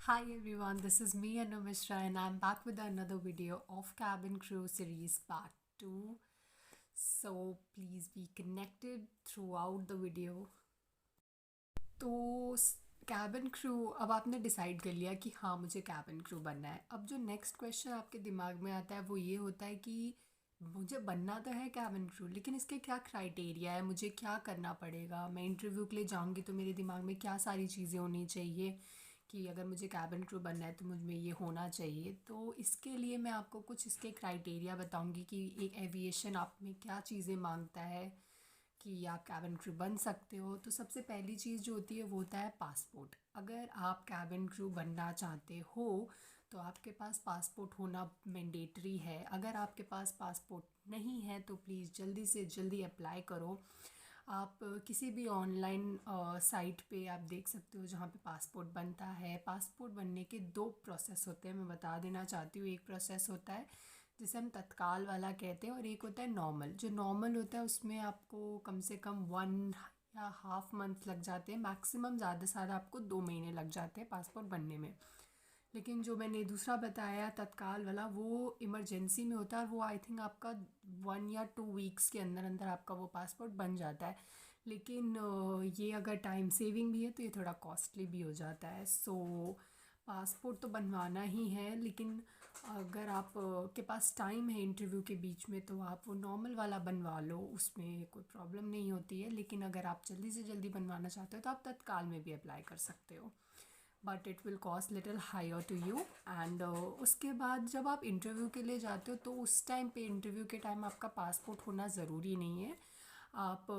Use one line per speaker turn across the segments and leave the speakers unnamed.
Hi everyone, this is me Anu Mishra and I'm back with another video of Cabin Crew series part 2. So please be connected throughout the video. तो cabin crew अब आपने decide कर लिया कि हाँ मुझे cabin crew बनना है। अब जो नेक्स्ट क्वेश्चन आपके दिमाग में आता है वो ये होता है कि मुझे बनना तो है कैबिन क्रू, लेकिन इसके क्या क्राइटेरिया है, मुझे क्या करना पड़ेगा, मैं इंटरव्यू के लिए जाऊँगी तो मेरे दिमाग में क्या सारी चीज़ें होनी चाहिए कि अगर मुझे कैबिन क्रू बनना है तो मुझ में ये होना चाहिए। तो इसके लिए मैं आपको कुछ इसके क्राइटेरिया बताऊंगी कि एक एविएशन आप में क्या चीज़ें मांगता है कि आप कैबिन क्रू बन सकते हो। तो सबसे पहली चीज़ जो होती है वो होता है पासपोर्ट। अगर आप कैबिन क्रू बनना चाहते हो तो आपके पास पासपोर्ट होना मैंडेटरी है। अगर आपके पास पासपोर्ट नहीं है तो प्लीज़ जल्दी से जल्दी अप्लाई करो। आप किसी भी ऑनलाइन साइट पे आप देख सकते हो जहाँ पे पासपोर्ट बनता है। पासपोर्ट बनने के दो प्रोसेस होते हैं, मैं बता देना चाहती हूँ। एक प्रोसेस होता है जिसे हम तत्काल वाला कहते हैं और एक होता है नॉर्मल। जो नॉर्मल होता है उसमें आपको कम से कम 1 या ½ मंथ लग जाते हैं, मैक्सिमम ज़्यादा से ज़्यादा आपको 2 महीने लग जाते हैं पासपोर्ट बनने में। लेकिन जो मैंने दूसरा बताया तत्काल वाला वो इमरजेंसी में होता है और वो आई थिंक आपका 1 या 2 वीक्स के अंदर अंदर आपका वो पासपोर्ट बन जाता है। लेकिन ये अगर टाइम सेविंग भी है तो ये थोड़ा कॉस्टली भी हो जाता है। सो पासपोर्ट तो बनवाना ही है, लेकिन अगर आप के पास टाइम है इंटरव्यू के बीच में तो आप वो नॉर्मल वाला बनवा लो, उसमें कोई प्रॉब्लम नहीं होती है। लेकिन अगर आप जल्दी से जल्दी बनवाना चाहते हो तो आप तत्काल में भी अप्लाई कर सकते हो, but it will cost little higher to you. And उसके बाद जब आप इंटरव्यू के लिए जाते हो तो उस टाइम पे इंटरव्यू के टाइम आपका पासपोर्ट होना ज़रूरी नहीं है। आप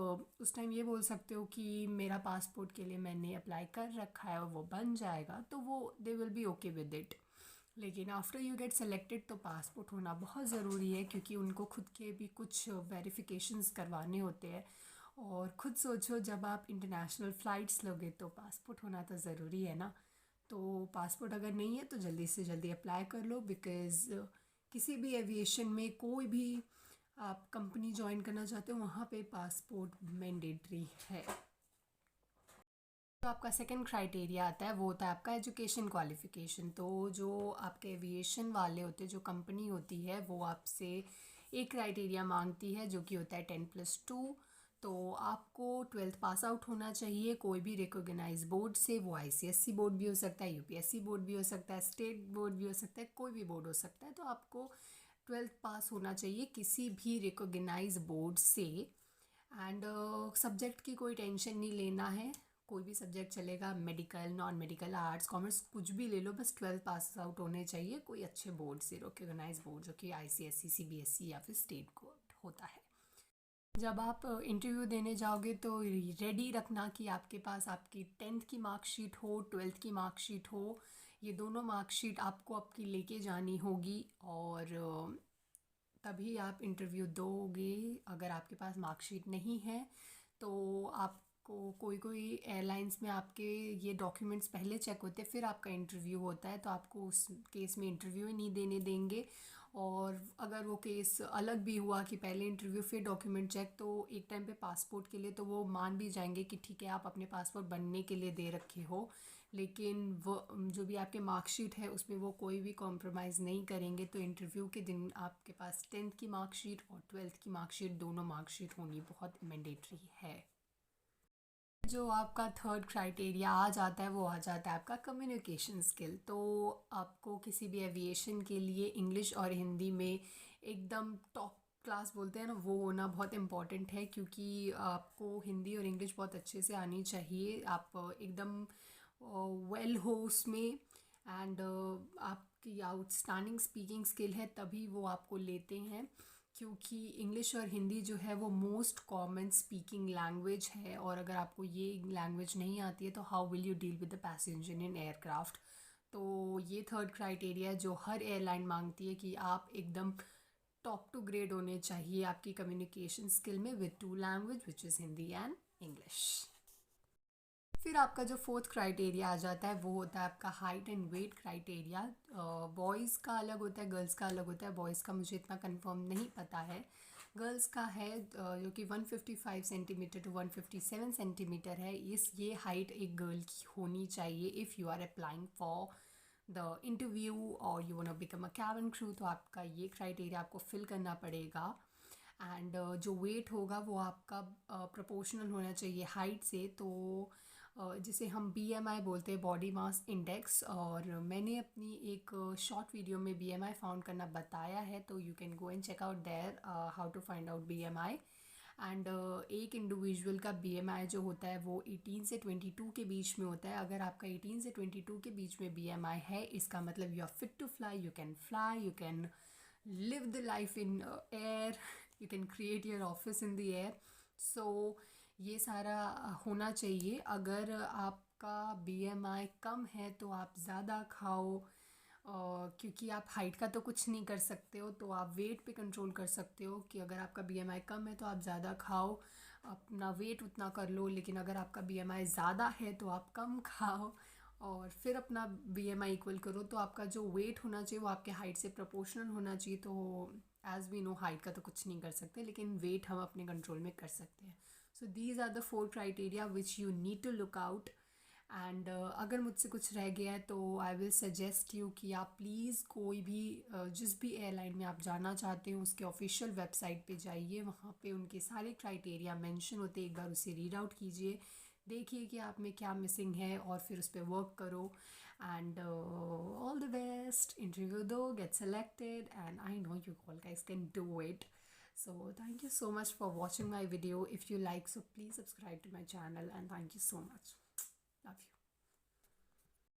उस टाइम ये बोल सकते हो कि मेरा पासपोर्ट के लिए मैंने अप्लाई कर रखा है और वो बन जाएगा, तो वो they will be okay with it. लेकिन आफ्टर यू गेट सेलेक्टेड तो पासपोर्ट होना बहुत ज़रूरी है, क्योंकि उनको खुद के भी कुछ वेरिफिकेशंस करवाने होते हैं। और खुद सोचो जब आप इंटरनेशनल फ़्लाइट्स लोगे तो पासपोर्ट होना तो ज़रूरी है ना। तो पासपोर्ट अगर नहीं है तो जल्दी से जल्दी अप्लाई कर लो, बिकॉज़ किसी भी एविएशन में कोई भी आप कंपनी ज्वाइन करना चाहते हो वहाँ पे पासपोर्ट मैंडेटरी है। तो आपका सेकंड क्राइटेरिया आता है वो होता है आपका एजुकेशन क्वालिफ़िकेशन। तो जो आपके एविएशन वाले होते हैं, जो कंपनी होती है वो आपसे एक क्राइटेरिया मांगती है जो कि होता है 10+2। तो आपको 12th पास आउट होना चाहिए कोई भी रिकॉग्नाइज बोर्ड से। वो आईसीएससी बोर्ड भी हो सकता है, यूपीएससी बोर्ड भी हो सकता है, स्टेट बोर्ड भी हो सकता है, कोई भी बोर्ड हो सकता है। तो आपको 12th पास होना चाहिए किसी भी रिकॉग्नाइज बोर्ड से। एंड सब्जेक्ट की कोई टेंशन नहीं लेना है, कोई भी सब्जेक्ट चलेगा, medical, non medical, arts, commerce, कुछ भी ले लो, बस 12th पास आउट होने चाहिए कोई अच्छे बोर्ड से, रिकॉग्नाइज बोर्ड जो कि आईसीएससी, सीबीएसई या फिर स्टेट बोर्ड होता है। जब आप इंटरव्यू देने जाओगे तो रेडी रखना कि आपके पास आपकी 10th की मार्कशीट हो, 12th की मार्कशीट हो। ये दोनों मार्कशीट आपको आपकी लेके जानी होगी और तभी आप इंटरव्यू दोगे। अगर आपके पास मार्कशीट नहीं है तो आपको कोई कोई एयरलाइंस में आपके ये डॉक्यूमेंट्स पहले चेक होते हैं फिर आपका इंटरव्यू होता है, तो आपको उस केस में इंटरव्यू ही नहीं देने देंगे। और अगर वो केस अलग भी हुआ कि पहले इंटरव्यू फिर डॉक्यूमेंट चेक, तो एक टाइम पे पासपोर्ट के लिए तो वो मान भी जाएंगे कि ठीक है आप अपने पासपोर्ट बनने के लिए दे रखे हो, लेकिन वो जो भी आपके मार्कशीट है उसमें वो कोई भी कॉम्प्रोमाइज़ नहीं करेंगे। तो इंटरव्यू के दिन आपके पास 10th की मार्कशीट और 12th की मार्कशीट, दोनों मार्कशीट होनी बहुत मैंडेटरी है। जो आपका थर्ड क्राइटेरिया आ जाता है वो आ जाता है आपका कम्युनिकेशन स्किल। तो आपको किसी भी एविएशन के लिए इंग्लिश और हिंदी में एकदम टॉप क्लास बोलते हैं ना, वो होना बहुत इम्पॉर्टेंट है, क्योंकि आपको हिंदी और इंग्लिश बहुत अच्छे से आनी चाहिए। आप एकदम वेल हो उसमें। एंड आपकी आउटस्टैंडिंग स्पीकिंग स्किल है तभी वो आपको लेते हैं, क्योंकि इंग्लिश और हिंदी जो है वो मोस्ट कॉमन स्पीकिंग लैंग्वेज है। और अगर आपको ये लैंग्वेज नहीं आती है तो how will you deal with the passenger in aircraft. तो ये थर्ड क्राइटेरिया है जो हर एयरलाइन मांगती है कि आप एकदम टॉप टू ग्रेड होने चाहिए आपकी कम्युनिकेशन स्किल में with 2 language which is Hindi and English. फिर आपका जो फोर्थ क्राइटेरिया आ जाता है वो होता है आपका height and weight criteria. Boys का अलग होता है, गर्ल्स का अलग होता है। बॉयज़ का मुझे इतना कंफर्म नहीं पता है। गर्ल्स का है जो कि 155 सेंटीमीटर टू 157 सेंटीमीटर है। ये हाइट एक गर्ल की होनी चाहिए if you are applying for the interview और you want to become a cabin crew, तो आपका ये क्राइटेरिया आपको फिल करना पड़ेगा। एंड जो वेट होगा वो आपका प्रोपोर्शनल होना चाहिए हाइट से। तो जिसे हम BMI बोलते हैं, बॉडी मास इंडेक्स, और मैंने अपनी एक शॉर्ट वीडियो में BMI फाउंड करना बताया है, तो you can go and check out there how to find out BMI। And एक इंडिविजुअल का BMI जो होता है वो 18 से 22 के बीच में होता है। अगर आपका 18 से 22 के बीच में BMI है, इसका मतलब you are fit to fly, you can live the life in air, you can create your office in the air। so ये सारा होना चाहिए। अगर आपका BMI कम है तो आप ज़्यादा खाओ, क्योंकि आप हाइट का तो कुछ नहीं कर सकते हो, तो आप वेट पे कंट्रोल कर सकते हो कि अगर आपका BMI कम है तो आप ज़्यादा खाओ, अपना वेट उतना कर लो। लेकिन अगर आपका BMI ज़्यादा है तो आप कम खाओ और फिर अपना BMI इक्वल करो। तो आपका जो वेट होना चाहिए वो आपके हाइट से प्रोपोर्शनल होना चाहिए। तो एज वी नो हाइट का तो कुछ नहीं कर सकते, लेकिन वेट हम अपने कंट्रोल में कर सकते हैं। So these are the 4 criteria which you need to look out. And अगर मुझसे कुछ रह गया है तो आई विल सजेस्ट यू कि आप प्लीज़ कोई भी जिस भी एयरलाइन में आप जाना चाहते हो उसके ऑफिशियल वेबसाइट पे जाइए, वहाँ पे उनके सारे क्राइटेरिया मेंशन होते हैं, एक बार उसे रीड आउट कीजिए, देखिए कि आप में क्या मिसिंग है और फिर उस पर वर्क करो। And all the best, interview दो, get selected, and I know you all guys can do it. So thank you so much for watching my video. If you like, so please subscribe to my channel, and thank you so much. Love you.